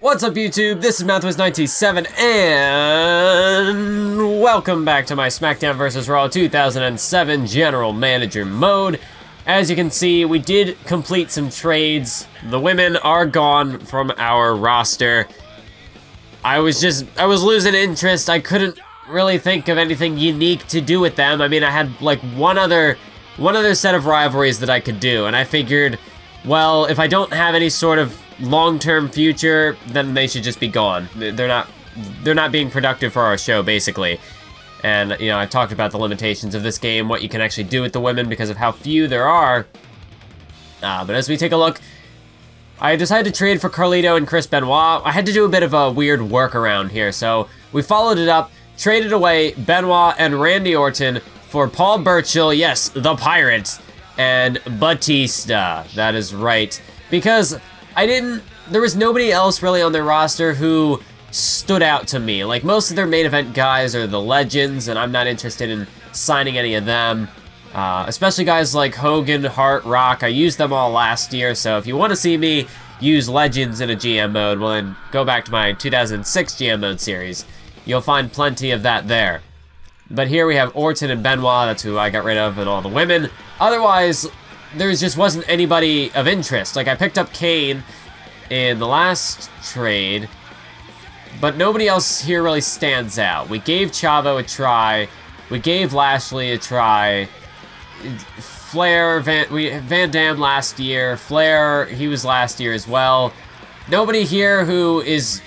What's up, YouTube? This is Mouthways97, and welcome back to my SmackDown vs. Raw 2007 General Manager mode. As you can see, we did complete some trades. The women are gone from our roster. I was losing interest. I couldn't really think of anything unique to do with them. I mean, I had like one other set of rivalries that I could do, and I figured, well, if I don't have any sort of long-term future, then they should just be gone. They're not being productive for our show, basically. And, you know, I've talked about the limitations of this game, what you can actually do with the women because of how few there are. But as we take a look, I decided to trade for Carlito and Benoit. I had to do a bit of a weird workaround here, so we followed it up, traded away Benoit and Randy Orton for Paul Burchill, yes, the Pirates, and Batista. That is right. Because there was nobody else really on their roster who stood out to me. Like, most of their main event guys are the legends, and I'm not interested in signing any of them. Especially guys like Hogan, Hart, Rock. I used them all last year, so if you want to see me use legends in a GM mode, well then go back to my 2006 GM mode series. You'll find plenty of that there. But here we have Orton and Benoit, that's who I got rid of, and all the women. Otherwise, there just wasn't anybody of interest. Like, I picked up Kane in the last trade, but nobody else here really stands out. We gave Chavo a try. We gave Lashley a try. Flair, Van Dam last year. Flair, he was last year as well. Nobody here who is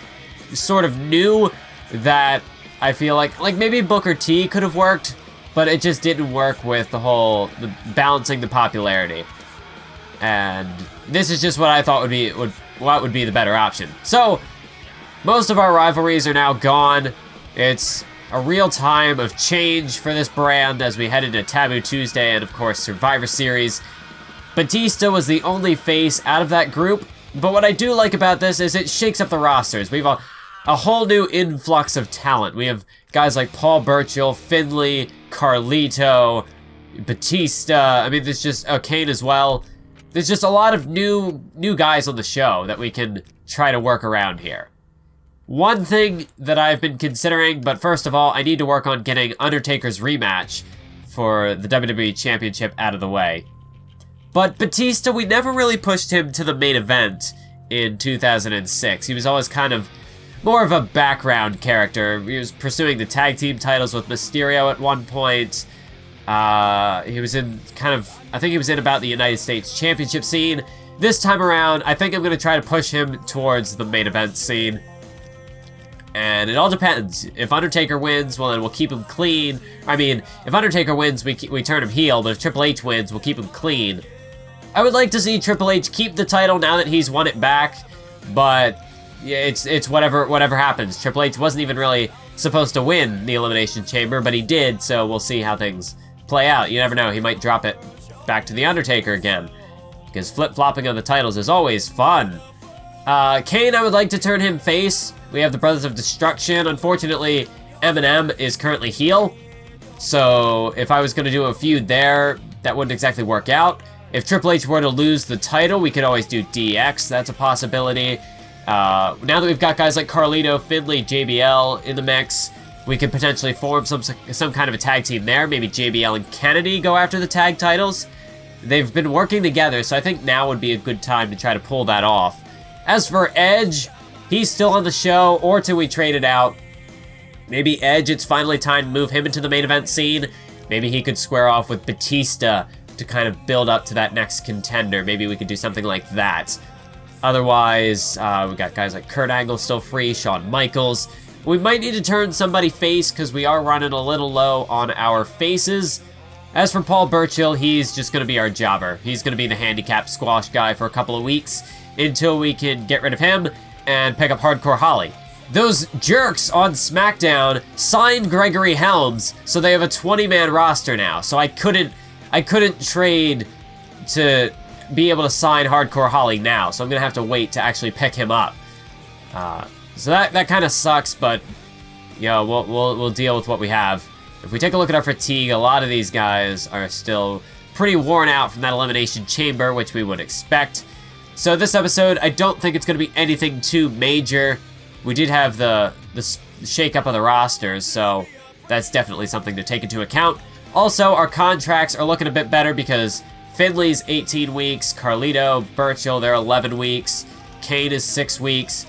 sort of new that I feel like maybe Booker T could have worked, but it just didn't work with the balancing the popularity. And this is just what I thought would be the better option. So, most of our rivalries are now gone. It's a real time of change for this brand as we head into Taboo Tuesday and, of course, Survivor Series. Batista was the only face out of that group, but what I do like about this is it shakes up the rosters. We have a whole new influx of talent. We have guys like Paul Burchill, Finlay, Carlito, Batista. I mean, there's just Kane as well. There's just a lot of new guys on the show that we can try to work around here. One thing that I've been considering, but first of all, I need to work on getting Undertaker's rematch for the WWE Championship out of the way. But Batista, we never really pushed him to the main event in 2006. He was always kind of more of a background character. He was pursuing the tag team titles with Mysterio at one point. He was in I think he was in about the United States Championship scene. This time around, I think I'm going to try to push him towards the main event scene. And it all depends. If Undertaker wins, well then we'll keep him clean. I mean, if Undertaker wins, we turn him heel, but if Triple H wins, we'll keep him clean. I would like to see Triple H keep the title now that he's won it back, but yeah, it's whatever happens. Triple H wasn't even really supposed to win the Elimination Chamber, but he did, so we'll see how things play out. You never know, he might drop it back to the Undertaker again, because flip-flopping of the titles is always fun. Kane, I would like to turn him face. We have the Brothers of Destruction. Unfortunately, Eminem is currently heel, so if I was going to do a feud there, that wouldn't exactly work out. If Triple H were to lose the title, we could always do DX. That's a possibility. Now that we've got guys like Carlito, Finlay, JBL in the mix, we could potentially form some kind of a tag team there. Maybe JBL and Kennedy go after the tag titles. They've been working together, so I think now would be a good time to try to pull that off. As for Edge, he's still on the show. Orton we traded out. Maybe Edge, it's finally time to move him into the main event scene. Maybe he could square off with Batista to kind of build up to that next contender. Maybe we could do something like that. Otherwise, we got guys like Kurt Angle still free, Shawn Michaels. We might need to turn somebody face because we are running a little low on our faces. As for Paul Burchill, he's just going to be our jobber. He's going to be the handicap squash guy for a couple of weeks until we can get rid of him and pick up Hardcore Holly. Those jerks on SmackDown signed Gregory Helms, so they have a 20-man roster now. So I couldn't trade to be able to sign Hardcore Holly now, so I'm gonna have to wait to actually pick him up. So that kind of sucks, but you know, we'll deal with what we have. If we take a look at our fatigue, a lot of these guys are still pretty worn out from that Elimination Chamber, which we would expect. So this episode, I don't think it's going to be anything too major. We did have the shake-up of the rosters, so that's definitely something to take into account. Also, our contracts are looking a bit better because Finley's 18 weeks, Carlito, Burchill, they're 11 weeks, Kane is 6 weeks.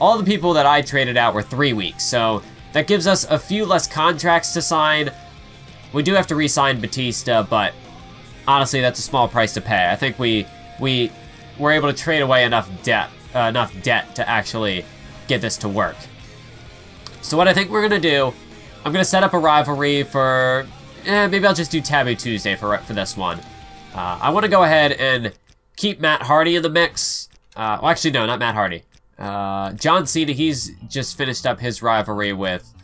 All the people that I traded out were 3 weeks, so that gives us a few less contracts to sign. We do have to re-sign Batista, but honestly, that's a small price to pay. I think we were able to trade away enough debt to actually get this to work. So what I think we're gonna do, I'm gonna set up a rivalry for, maybe I'll just do Taboo Tuesday for this one. I want to go ahead and keep Matt Hardy in the mix. Well, actually, no, not Matt Hardy. John Cena, he's just finished up his rivalry with,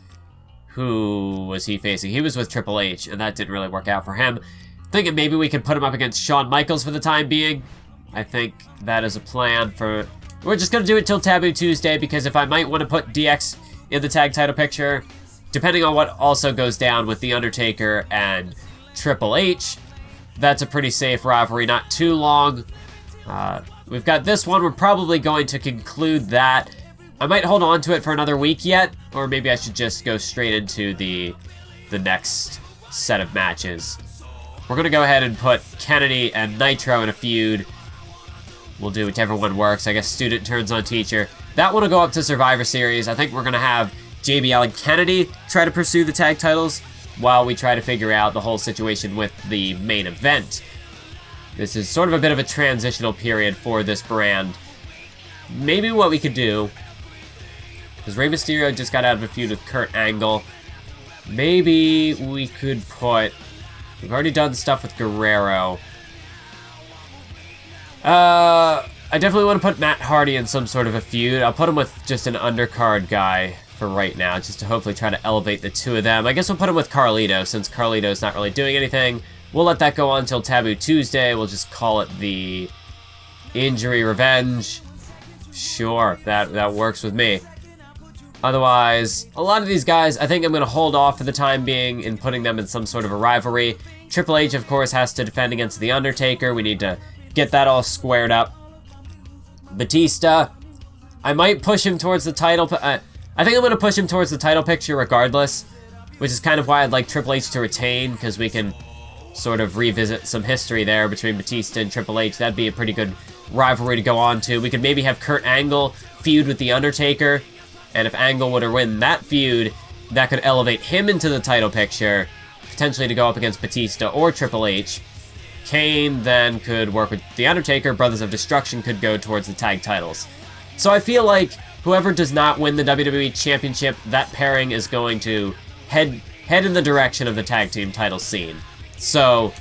who was he facing? He was with Triple H, and that didn't really work out for him. Thinking maybe we could put him up against Shawn Michaels for the time being. I think that is a plan for... We're just going to do it till Taboo Tuesday, because if I might want to put DX in the tag title picture, depending on what also goes down with The Undertaker and Triple H, that's a pretty safe rivalry, not too long. We've got this one. We're probably going to conclude that. I might hold on to it for another week yet, or maybe I should just go straight into the next set of matches. We're going to go ahead and put Kennedy and Nitro in a feud. We'll do whichever one works. I guess student turns on teacher. That one will go up to Survivor Series. I think we're going to have JBL and Kennedy try to pursue the tag titles while we try to figure out the whole situation with the main event. This is sort of a bit of a transitional period for this brand. Maybe what we could do, because Rey Mysterio just got out of a feud with Kurt Angle, maybe we could put... We've already done stuff with Guerrero. I definitely want to put Matt Hardy in some sort of a feud. I'll put him with just an undercard guy for right now, just to hopefully try to elevate the two of them. I guess we'll put him with Carlito, since Carlito's not really doing anything. We'll let that go on until Taboo Tuesday. We'll just call it the Injury Revenge. Sure, that works with me. Otherwise, a lot of these guys, I think I'm going to hold off for the time being in putting them in some sort of a rivalry. Triple H, of course, has to defend against The Undertaker. We need to get that all squared up. Batista, I might push him towards the title. I think I'm going to push him towards the title picture regardless, which is kind of why I'd like Triple H to retain, because we can sort of revisit some history there between Batista and Triple H. That'd be a pretty good rivalry to go on to. We could maybe have Kurt Angle feud with The Undertaker, and if Angle were to win that feud, that could elevate him into the title picture, potentially to go up against Batista or Triple H. Kane then could work with The Undertaker. Brothers of Destruction could go towards the tag titles. So I feel like whoever does not win the WWE Championship, that pairing is going to head in the direction of the tag team title scene. So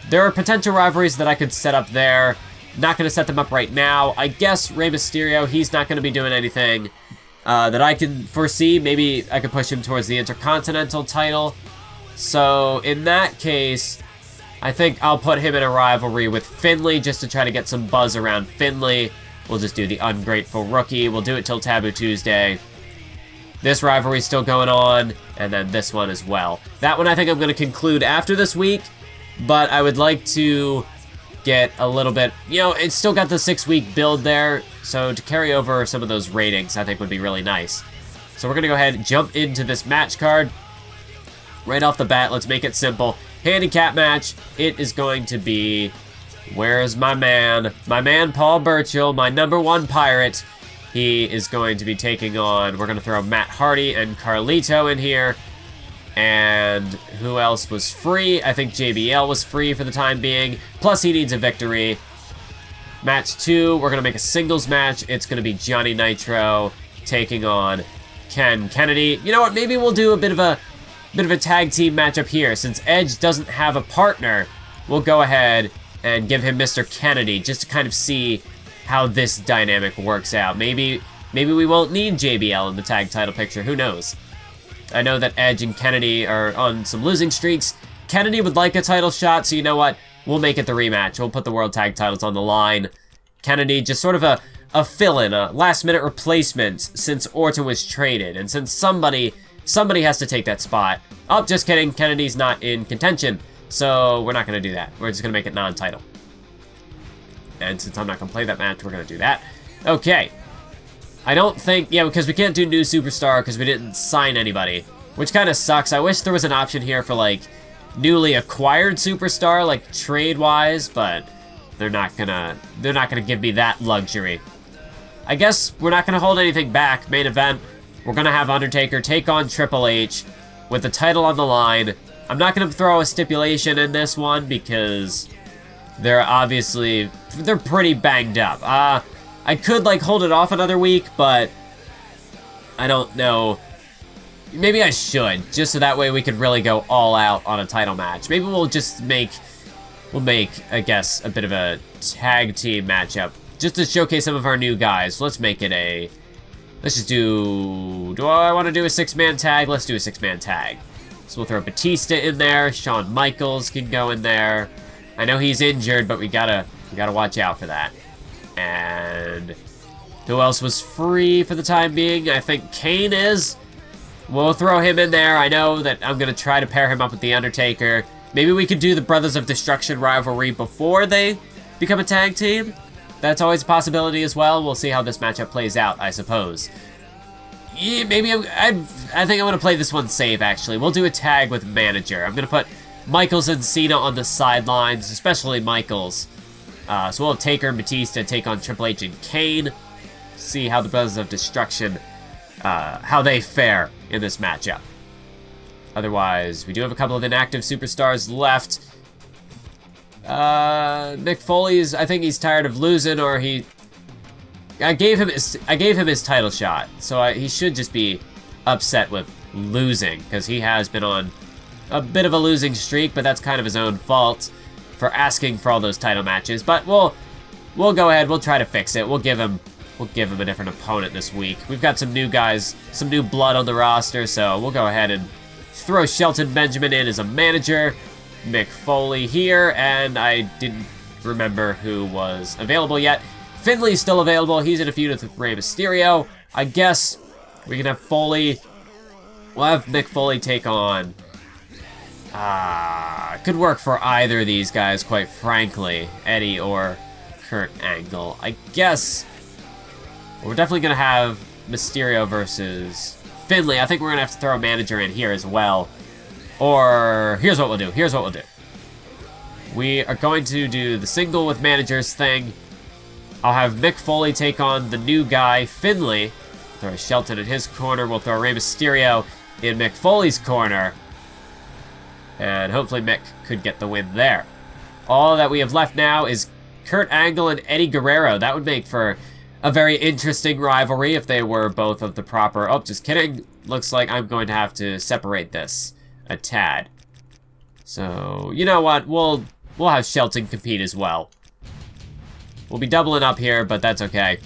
there are potential rivalries that I could set up there. Not going to set them up right now. I guess Rey Mysterio, he's not going to be doing anything that I can foresee. Maybe I could push him towards the Intercontinental title. So in that case, I think I'll put him in a rivalry with Finley just to try to get some buzz around Finley. We'll just do the Ungrateful Rookie. We'll do it till Taboo Tuesday. This rivalry's still going on, and then this one as well. That one I think I'm going to conclude after this week, but I would like to get a little bit... You know, it's still got the 6-week build there, so to carry over some of those ratings I think would be really nice. So we're going to go ahead and jump into this match card. Right off the bat, let's make it simple. Handicap match. It is going to be... Where's my man? My man Paul Burchill, my #1 pirate. He is going to be taking on... We're going to throw Matt Hardy and Carlito in here. And who else was free? I think JBL was free for the time being. Plus, he needs a victory. Match 2, we're going to make a singles match. It's going to be Johnny Nitro taking on Ken Kennedy. You know what? Maybe we'll do a bit of a tag team matchup here. Since Edge doesn't have a partner, we'll go ahead and give him Mr. Kennedy just to kind of see how this dynamic works out. Maybe we won't need JBL in the tag title picture. Who knows? I know that Edge and Kennedy are on some losing streaks. Kennedy would like a title shot, so you know what? We'll make it the rematch. We'll put the World Tag Titles on the line. Kennedy, just sort of a fill-in, a last-minute replacement since Orton was traded, and since somebody has to take that spot. Oh, just kidding. Kennedy's not in contention, so we're not going to do that. We're just going to make it non-title. And since I'm not going to play that match, we're going to do that. Okay. I don't think... Yeah, because we can't do new superstar because we didn't sign anybody. Which kind of sucks. I wish there was an option here for, like, newly acquired superstar, like, trade-wise, but they're not gonna give me that luxury. I guess we're not gonna hold anything back. Main event, we're gonna have Undertaker take on Triple H with the title on the line. I'm not gonna throw a stipulation in this one because they're pretty banged up. I could, like, hold it off another week, but I don't know. Maybe I should, just so that way we could really go all out on a title match. Maybe we'll just make, I guess, a bit of a tag team matchup, just to showcase some of our new guys. Let's make it let's just do I want to do a 6-man tag? Let's do a 6-man tag. So we'll throw Batista in there, Shawn Michaels can go in there. I know he's injured, but we gotta watch out for that. And who else was free for the time being? I think Kane is. We'll throw him in there. I know that I'm going to try to pair him up with The Undertaker. Maybe we could do the Brothers of Destruction rivalry before they become a tag team. That's always a possibility as well. We'll see how this matchup plays out, I suppose. Yeah, maybe I think I'm going to play this one safe, actually. We'll do a tag with manager. I'm going to put Michaels and Cena on the sidelines, especially Michaels. So we'll have Taker and Batista take on Triple H and Kane. See how the Brothers of Destruction, how they fare in this matchup. Otherwise, we do have a couple of inactive superstars left. Mick Foley's, I think he's tired of losing, or I gave him his title shot, so he should just be upset with losing, because he has been on a bit of a losing streak, but that's kind of his own fault for asking for all those title matches. But we'll go ahead, we'll try to fix it. We'll give him a different opponent this week. We've got some new guys, some new blood on the roster, so we'll go ahead and throw Shelton Benjamin in as a manager. Mick Foley here, and I didn't remember who was available yet. Finley's still available. He's in a feud with Rey Mysterio. I guess we can have Foley. We'll have Mick Foley take on... could work for either of these guys, quite frankly. Eddie or Kurt Angle. I guess... we're definitely going to have Mysterio versus Finley. I think we're going to have to throw a manager in here as well. Or, here's what we'll do. We are going to do the single with managers thing. I'll have Mick Foley take on the new guy, Finley. Throw Shelton in his corner. We'll throw Rey Mysterio in Mick Foley's corner. And hopefully Mick could get the win there. All that we have left now is Kurt Angle and Eddie Guerrero. That would make for a very interesting rivalry if they were both of the proper... Oh, just kidding. Looks like I'm going to have to separate this a tad. So, you know what? We'll have Shelton compete as well. We'll be doubling up here, but that's okay.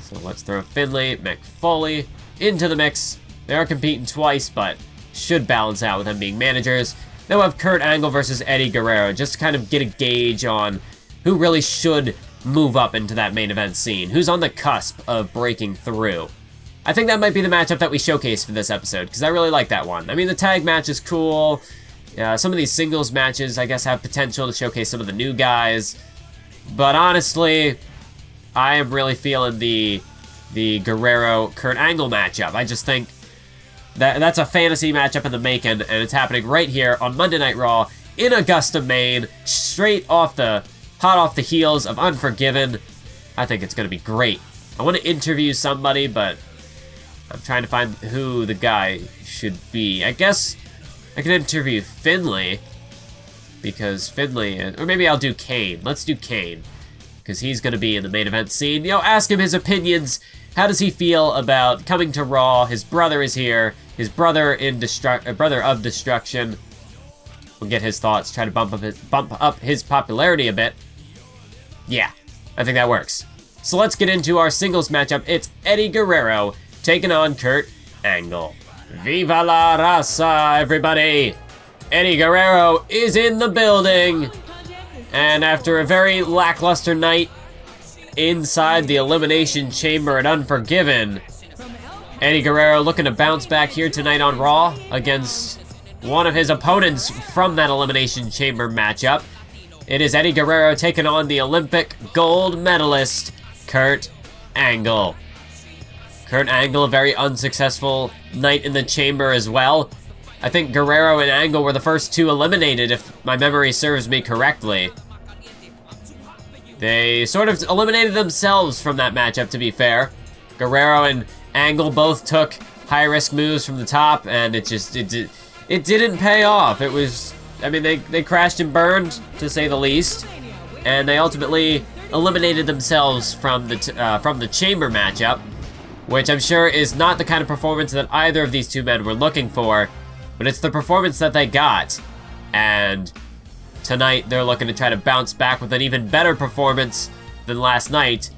So let's throw Finley, Mick Foley into the mix. They are competing twice, but should balance out with them being managers. Then we'll have Kurt Angle versus Eddie Guerrero, just to kind of get a gauge on who really should move up into that main event scene. Who's on the cusp of breaking through. I think that might be the matchup that we showcase for this episode, because I really like that one. I mean, the tag match is cool. Some of these singles matches, I guess, have potential to showcase some of the new guys. But honestly, I am really feeling the Guerrero-Kurt Angle matchup. I just think that's a fantasy matchup in the making, and it's happening right here on Monday Night Raw in Augusta, Maine, straight off hot off the heels of Unforgiven. I think it's going to be great. I want to interview somebody, but I'm trying to find who the guy should be. I guess I can interview Finley, because Finley, or maybe I'll do Kane. Let's do Kane, because he's going to be in the main event scene. You know, ask him his opinions. How does he feel about coming to Raw? His brother is here. His brother brother of Destruction. We'll get his thoughts. Try to bump up his popularity a bit. Yeah, I think that works. So let's get into our singles matchup. It's Eddie Guerrero taking on Kurt Angle. Viva la raza, everybody! Eddie Guerrero is in the building! And after a very lackluster night inside the Elimination Chamber at Unforgiven, Eddie Guerrero looking to bounce back here tonight on Raw against one of his opponents from that Elimination Chamber matchup. It is Eddie Guerrero taking on the Olympic gold medalist, Kurt Angle. Kurt Angle, a very unsuccessful night in the chamber as well. I think Guerrero and Angle were the first two eliminated, if my memory serves me correctly. They sort of eliminated themselves from that matchup, to be fair. Guerrero and Angle both took high-risk moves from the top, and it didn't pay off. It was, I mean, they crashed and burned, to say the least, and they ultimately eliminated themselves from the chamber matchup, which I'm sure is not the kind of performance that either of these two men were looking for, but it's the performance that they got. And tonight, they're looking to try to bounce back with an even better performance than last night,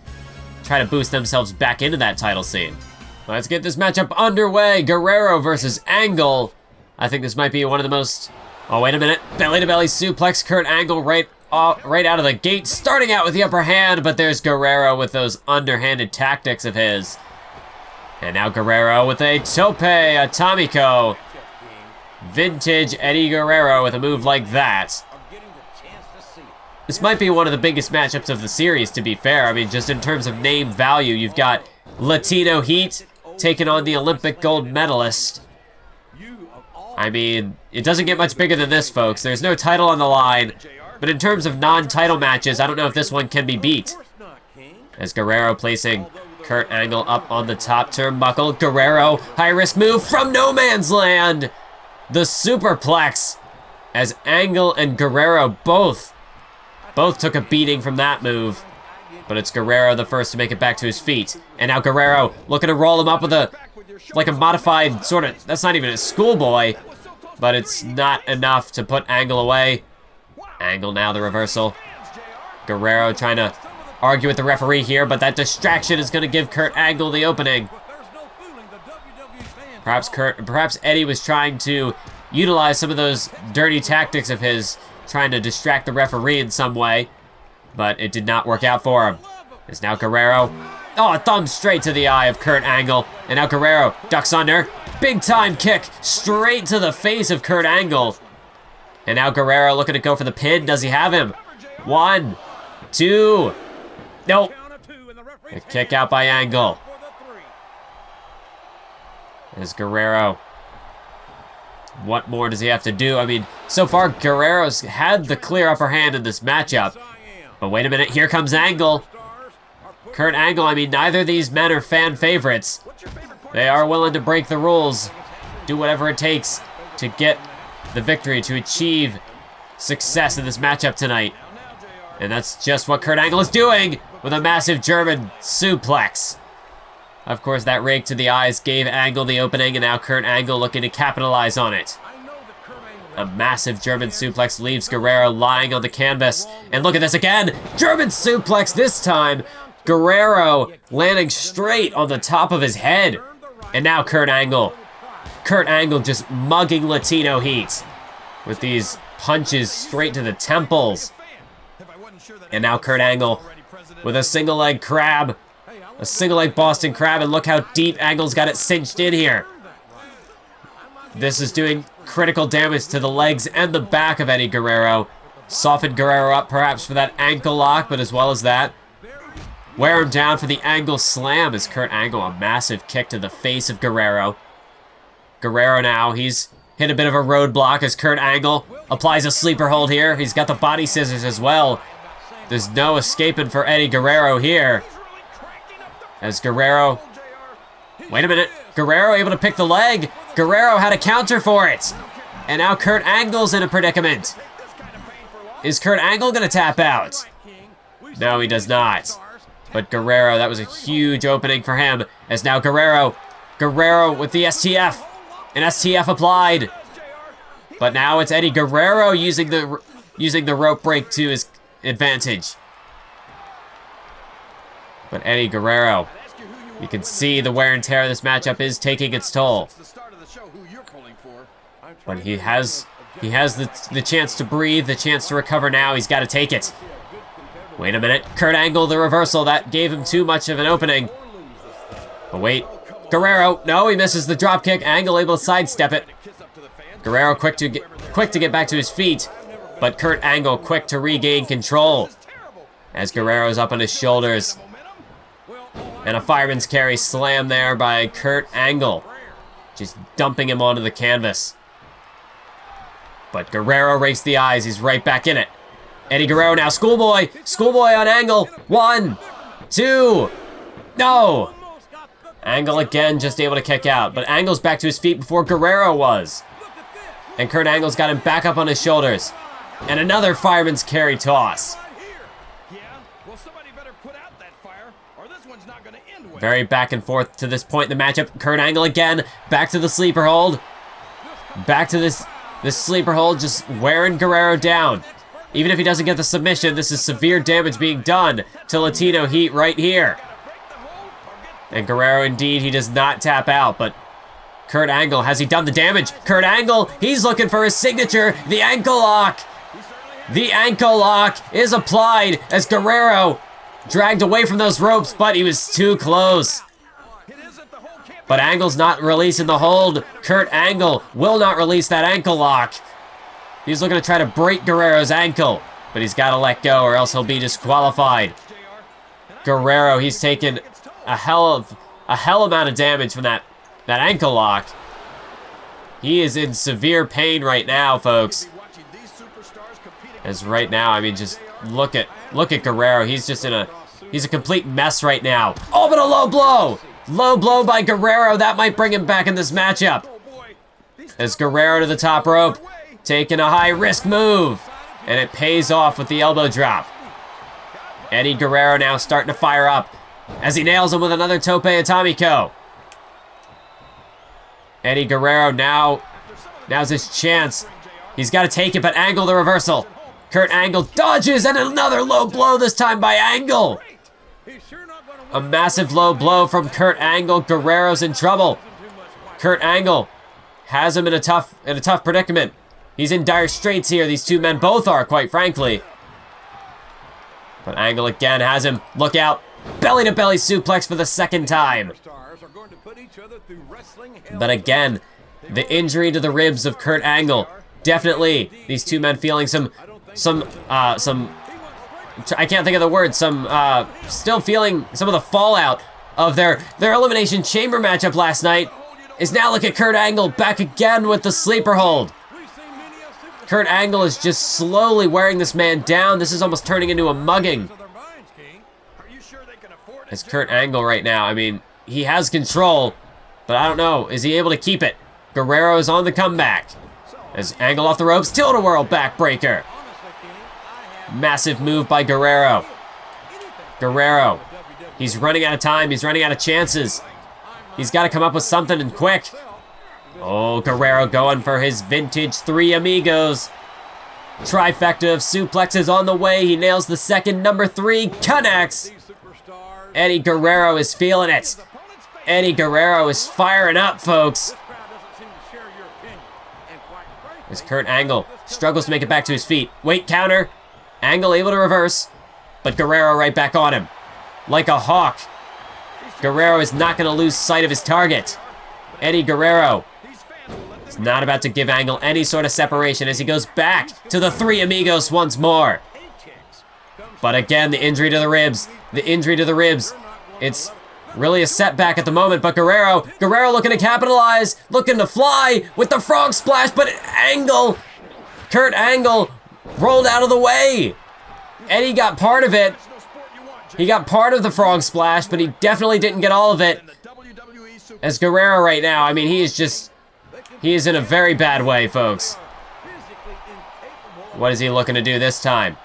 try to boost themselves back into that title scene. Let's get this matchup underway. Guerrero versus Angle. I think this might be one of the most... Oh, wait a minute. Belly-to-belly suplex. Kurt Angle right out of the gate, starting out with the upper hand, but there's Guerrero with those underhanded tactics of his. And now Guerrero with a tope atomico. Vintage Eddie Guerrero with a move like that. This might be one of the biggest matchups of the series, to be fair. I mean, just in terms of name value, you've got Latino Heat taking on the Olympic gold medalist. I mean, it doesn't get much bigger than this, folks. There's no title on the line, but in terms of non-title matches, I don't know if this one can be beat. As Guerrero placing Kurt Angle up on the top turnbuckle. Guerrero, high-risk move from no man's land. The superplex, as Angle and Guerrero both took a beating from that move. But it's Guerrero the first to make it back to his feet. And now Guerrero looking to roll him up with a modified sort of, that's not even a schoolboy, but it's not enough to put Angle away. Angle now the reversal. Guerrero trying to argue with the referee here, but that distraction is going to give Kurt Angle the opening. Perhaps Eddie was trying to utilize some of those dirty tactics of his, trying to distract the referee in some way, but it did not work out for him. It's now Guerrero. Oh, a thumb straight to the eye of Kurt Angle, and now Guerrero ducks under. Big time kick straight to the face of Kurt Angle. And now Guerrero looking to go for the pin. Does he have him? 1, 2. Nope. A kick out by Angle. As Guerrero. What more does he have to do? I mean, so far Guerrero's had the clear upper hand in this matchup. But wait a minute, here comes Angle. Kurt Angle, I mean, neither of these men are fan favorites. They are willing to break the rules, do whatever it takes to get the victory, to achieve success in this matchup tonight. And that's just what Kurt Angle is doing with a massive German suplex. Of course, that rake to the eyes gave Angle the opening, and now Kurt Angle looking to capitalize on it. A massive German suplex leaves Guerrero lying on the canvas. And look at this again! German suplex this time! Guerrero landing straight on the top of his head. And now Kurt Angle. Kurt Angle just mugging Latino Heat with these punches straight to the temples. And now Kurt Angle with a single leg crab. A single leg Boston Crab, and look how deep Angle's got it cinched in here. This is doing critical damage to the legs and the back of Eddie Guerrero. Soften Guerrero up perhaps for that ankle lock, but as well as that, wear him down for the Angle slam as Kurt Angle, a massive kick to the face of Guerrero. Guerrero now, he's hit a bit of a roadblock as Kurt Angle applies a sleeper hold here. He's got the body scissors as well. There's no escaping for Eddie Guerrero here. As Guerrero, wait a minute, Guerrero able to pick the leg. Guerrero had a counter for it. And now Kurt Angle's in a predicament. Is Kurt Angle gonna tap out? No, he does not. But Guerrero, that was a huge opening for him. As now Guerrero with the STF. An STF applied. But now it's Eddie Guerrero using the rope break to his advantage. But Eddie Guerrero, you can see the wear and tear of this matchup is taking its toll. But he has the chance to breathe, the chance to recover now. He's got to take it. Wait a minute. Kurt Angle, the reversal. That gave him too much of an opening. But wait. Guerrero, no, he misses the dropkick. Angle able to sidestep it. Guerrero quick to get back to his feet. but Kurt Angle quick to regain control as Guerrero's up on his shoulders. And a fireman's carry slam there by Kurt Angle, just dumping him onto the canvas. But Guerrero rakes the eyes, he's right back in it. Eddie Guerrero now, schoolboy on Angle. 1, 2, no! Angle again, just able to kick out, but Angle's back to his feet before Guerrero was. And Kurt Angle's got him back up on his shoulders. And another fireman's carry toss. Very back and forth to this point in the matchup. Kurt Angle again, back to the sleeper hold. Back to this sleeper hold, just wearing Guerrero down. Even if he doesn't get the submission, this is severe damage being done to Latino Heat right here. And Guerrero, indeed, he does not tap out, but Kurt Angle, has he done the damage? Kurt Angle, he's looking for his signature, the ankle lock. The ankle lock is applied as Guerrero dragged away from those ropes, but he was too close. But Angle's not releasing the hold. Kurt Angle will not release that ankle lock. He's looking to try to break Guerrero's ankle, but he's got to let go or else he'll be disqualified. Guerrero, he's taken a hell amount of damage from that ankle lock. He is in severe pain right now, folks. As right now, I mean, just look at Guerrero. He's just he's a complete mess right now. Oh, but a low blow! Low blow by Guerrero. That might bring him back in this matchup. As Guerrero to the top rope, taking a high-risk move. And it pays off with the elbow drop. Eddie Guerrero now starting to fire up as he nails him with another tope atomico. Eddie Guerrero now's his chance. He's got to take it, but Angle the reversal. Kurt Angle dodges, and another low blow, this time by Angle. A massive low blow from Kurt Angle. Guerrero's in trouble. Kurt Angle has him in a tough predicament. He's in dire straits here. These two men both are, quite frankly. But Angle again has him. Look out. Belly-to-belly suplex for the second time. But again, the injury to the ribs of Kurt Angle. Definitely, these two men feeling some I can't think of the word, still feeling some of the fallout of their Elimination Chamber matchup last night. Is now look at Kurt Angle back again with the sleeper hold. Kurt Angle is just slowly wearing this man down. This is almost turning into a mugging. It's Kurt Angle right now. I mean, he has control, but I don't know. Is he able to keep it? Guerrero is on the comeback. As Angle off the ropes, tilt-a-whirl backbreaker. Massive move by Guerrero. Guerrero, he's running out of time. He's running out of chances. He's got to come up with something and quick. Oh, Guerrero going for his vintage Three Amigos. Trifecta of suplexes on the way. He nails the second, number 3, connects. Eddie Guerrero is feeling it. Eddie Guerrero is firing up, folks. As Kurt Angle struggles to make it back to his feet. Wait, counter. Angle able to reverse, but Guerrero right back on him. Like a hawk. Guerrero is not going to lose sight of his target. Eddie Guerrero is not about to give Angle any sort of separation as he goes back to the Three Amigos once more. But again, the injury to the ribs. The injury to the ribs. It's really a setback at the moment, but Guerrero looking to capitalize, looking to fly with the frog splash, but Kurt Angle rolled out of the way. Eddie got part of it. He got part of the frog splash, but he definitely didn't get all of it. As Guerrero right now, I mean, he is in a very bad way, folks. What is he looking to do this time?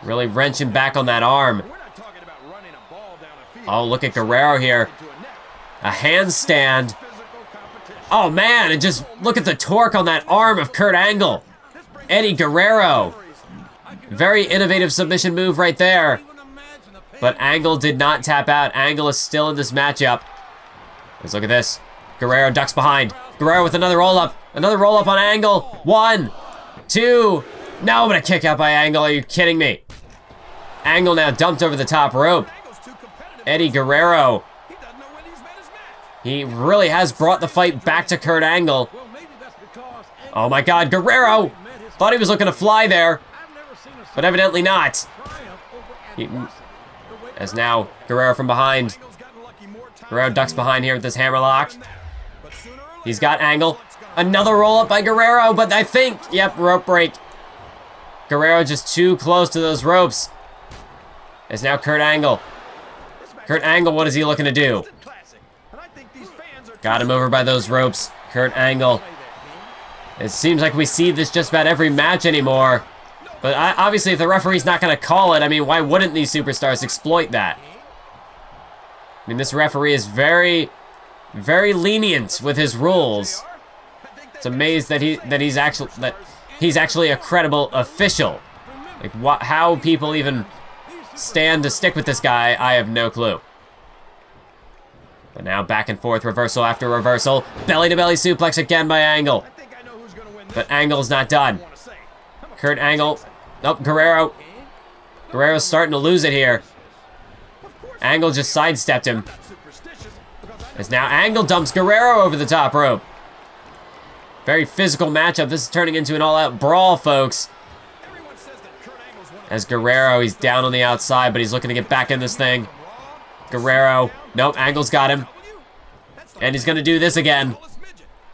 Really wrenching back on that arm. Oh, look at Guerrero here. A handstand. Oh, man, and just look at the torque on that arm of Kurt Angle. Eddie Guerrero. Very innovative submission move right there. But Angle did not tap out. Angle is still in this matchup. Let's look at this. Guerrero ducks behind. Guerrero with another roll-up. Another roll-up on Angle. 1, 2. No, but a kick out by Angle. Are you kidding me? Angle now dumped over the top rope. Eddie Guerrero. He really has brought the fight back to Kurt Angle. Oh my God, Guerrero Thought he was looking to fly there, but evidently not. As now, Guerrero from behind. Guerrero ducks behind here with this hammerlock. He's got Angle. Another roll up by Guerrero, but I think, yep, rope break. Guerrero just too close to those ropes. As now Kurt Angle. Kurt Angle, what is he looking to do? Got him over by those ropes. Kurt Angle. It seems like we see this just about every match anymore. But obviously, if the referee's not going to call it, I mean, why wouldn't these superstars exploit that? I mean, this referee is very, very lenient with his rules. It's amazed that he's actually a credible official. Like, how people even stand to stick with this guy, I have no clue. But now back and forth, reversal after reversal. Belly-to-belly suplex again by Angle. But Angle's not done. Kurt Angle. Oh, Guerrero. Guerrero's starting to lose it here. Angle just sidestepped him. As now Angle dumps Guerrero over the top rope. Very physical matchup. This is turning into an all-out brawl, folks. As Guerrero, he's down on the outside, but he's looking to get back in this thing. Guerrero. Nope, Angle's got him. And he's going to do this again.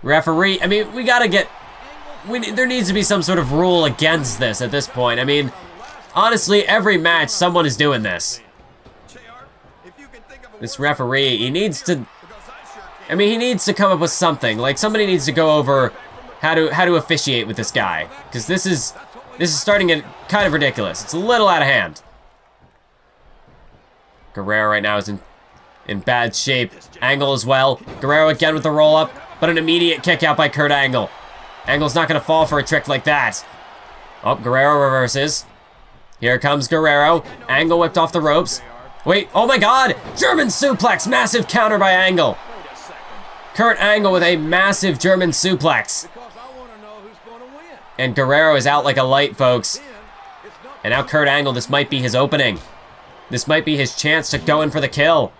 Referee, I mean, we got to get... there needs to be some sort of rule against this at this point. I mean, honestly, every match, someone is doing this. This referee, he needs to... I mean, he needs to come up with something. Like, somebody needs to go over how to officiate with this guy. Because this is starting to get kind of ridiculous. It's a little out of hand. Guerrero right now is in bad shape. Angle as well. Guerrero again with the roll-up, but an immediate kick out by Kurt Angle. Angle's not going to fall for a trick like that. Oh, Guerrero reverses. Here comes Guerrero. Angle whipped off the ropes. Wait, oh my god! German suplex! Massive counter by Angle. Kurt Angle with a massive German suplex. And Guerrero is out like a light, folks. And now Kurt Angle, this might be his opening. This might be his chance to go in for the kill.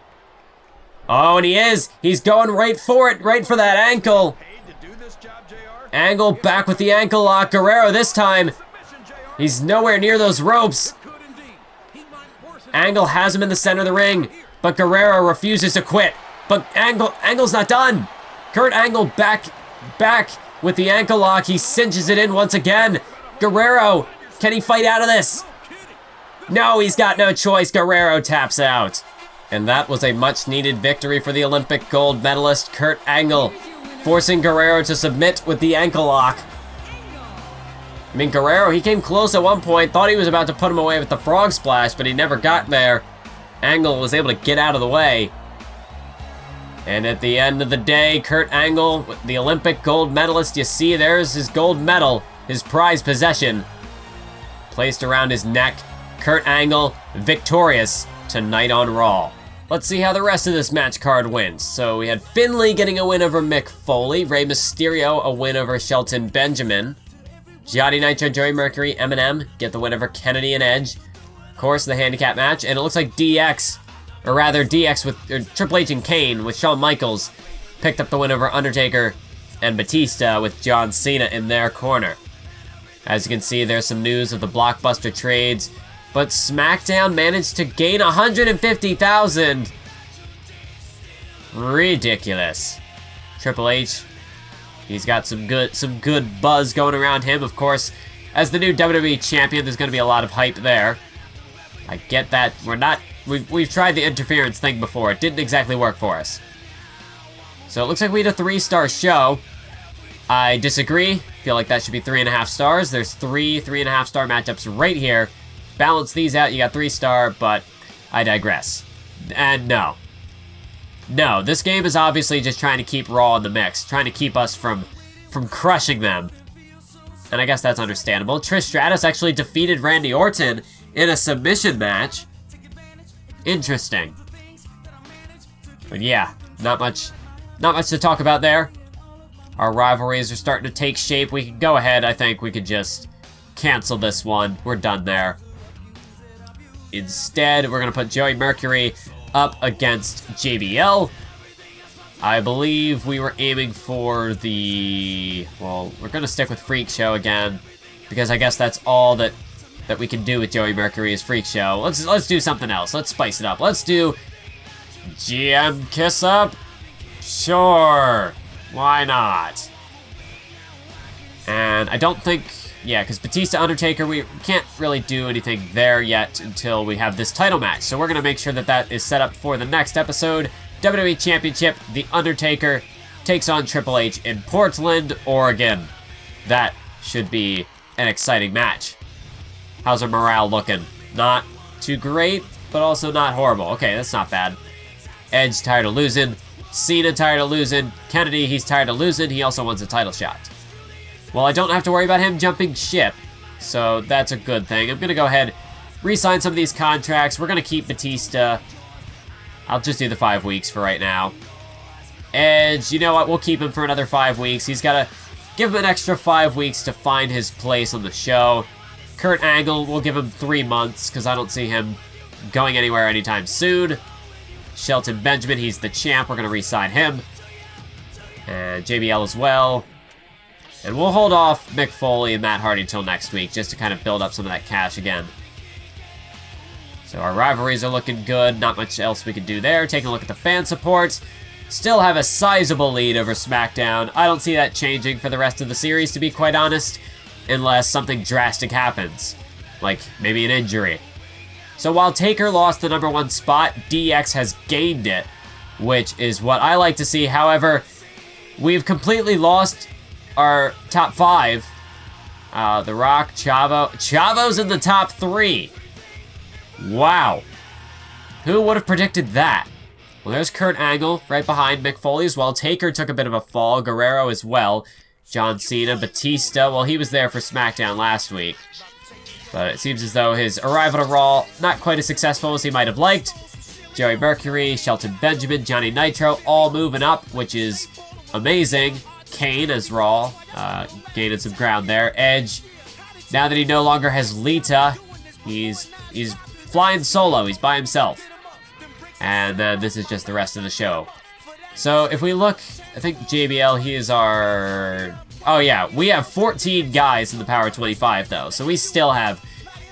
Oh, and he is! He's going right for it, right for that ankle. Angle back with the ankle lock. Guerrero this time. He's nowhere near those ropes. Angle has him in the center of the ring, but Guerrero refuses to quit. But Angle's not done. Kurt Angle back with the ankle lock. He cinches it in once again. Guerrero, can he fight out of this? No, he's got no choice. Guerrero taps out. And that was a much-needed victory for the Olympic gold medalist, Kurt Angle, forcing Guerrero to submit with the ankle lock. I mean, Guerrero, he came close at one point, thought he was about to put him away with the frog splash, but he never got there. Angle was able to get out of the way. And at the end of the day, Kurt Angle, the Olympic gold medalist, you see there's his gold medal, his prized possession, placed around his neck. Kurt Angle, victorious tonight on Raw. Let's see how the rest of this match card wins. So we had Finlay getting a win over Mick Foley, Rey Mysterio a win over Shelton Benjamin, Gianni Nitro, Joey Mercury, Eminem get the win over Kennedy and Edge. Of course, the handicap match, and it looks like DX with Triple H and Kane with Shawn Michaels picked up the win over Undertaker and Batista with John Cena in their corner. As you can see, there's some news of the blockbuster trades, but SmackDown managed to gain 150,000. Ridiculous. Triple H, he's got some good buzz going around him. Of course, as the new WWE champion, there's going to be a lot of hype there. I get that. We've tried the interference thing before. It didn't exactly work for us. So it looks like we had a 3-star show. I disagree. Feel like that should be 3.5 stars. There's 3.5-star matchups right here. Balance these out, you got 3-star, but I digress. And no, this game is obviously just trying to keep Raw in the mix, trying to keep us from crushing them. And I guess that's understandable. Trish Stratus actually defeated Randy Orton in a submission match. Interesting. But yeah, not much to talk about there. Our rivalries are starting to take shape. We can go ahead, I think we could just cancel this one. We're done there. Instead, we're going to put Joey Mercury up against JBL. I believe we were aiming for the... Well, we're going to stick with Freak Show again. because I guess that's all that we can do with Joey Mercury's Freak Show. Let's do something else. Let's spice it up. Let's do GM Kiss Up? Sure. Why not? And I don't think... Yeah, because Batista, Undertaker, we can't really do anything there yet until we have this title match. So we're going to make sure that that is set up for the next episode. WWE Championship, The Undertaker takes on Triple H in Portland, Oregon. That should be an exciting match. How's our morale looking? Not too great, but also not horrible. Okay, that's not bad. Edge tired of losing. Cena tired of losing. Kennedy, he's tired of losing. He also wants a title shot. Well, I don't have to worry about him jumping ship, so that's a good thing. I'm going to go ahead, re-sign some of these contracts. We're going to keep Batista. I'll just do the 5 weeks for right now. Edge, you know what? We'll keep him for another 5 weeks. He's got to give him an extra 5 weeks to find his place on the show. Kurt Angle, we'll give him 3 months, because I don't see him going anywhere anytime soon. Shelton Benjamin, he's the champ. We're going to re-sign him. And JBL as well. And we'll hold off Mick Foley and Matt Hardy until next week, just to kind of build up some of that cash again. So our rivalries are looking good. Not much else we can do there. Taking a look at the fan support. Still have a sizable lead over SmackDown. I don't see that changing for the rest of the series, to be quite honest, unless something drastic happens, like maybe an injury. So while Taker lost the #1 spot, DX has gained it, which is what I like to see. However, we've completely lost our top 5. The Rock, Chavo. Chavo's in the top 3. Wow. Who would have predicted that? Well, there's Kurt Angle right behind Mick Foley as well. Taker took a bit of a fall. Guerrero as well. John Cena, Batista. Well, he was there for SmackDown last week. But it seems as though his arrival to Raw, not quite as successful as he might have liked. Joey Mercury, Shelton Benjamin, Johnny Nitro, all moving up, which is amazing. Kane as Raw, gaining some ground there. Edge, now that he no longer has Lita, he's flying solo. He's by himself. And then this is just the rest of the show. So if we look, I think JBL, he is our... Oh yeah, we have 14 guys in the Power 25 though, so we still have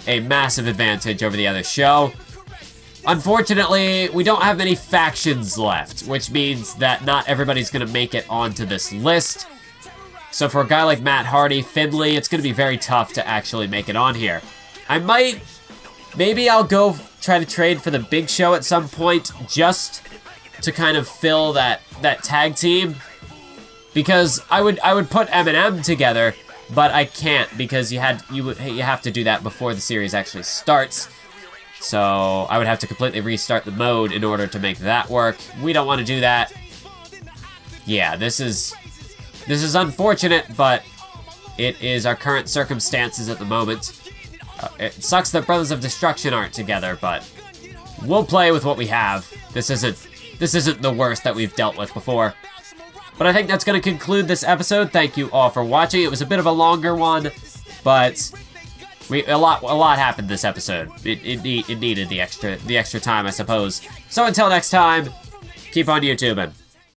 a massive advantage over the other show. Unfortunately, we don't have many factions left, which means that not everybody's going to make it onto this list. So for a guy like Matt Hardy, Finlay, it's going to be very tough to actually make it on here. Maybe I'll go try to trade for the Big Show at some point, just to kind of fill that tag team. Because I would put M&M together, but I can't because you have to do that before the series actually starts. So I would have to completely restart the mode in order to make that work. We don't want to do that. Yeah, this is unfortunate, but it is our current circumstances at the moment. It sucks that Brothers of Destruction aren't together, but we'll play with what we have. This isn't the worst that we've dealt with before. But I think that's going to conclude this episode. Thank you all for watching. It was a bit of a longer one, but a lot happened this episode. It needed the extra time, I suppose. So until next time, keep on YouTubing.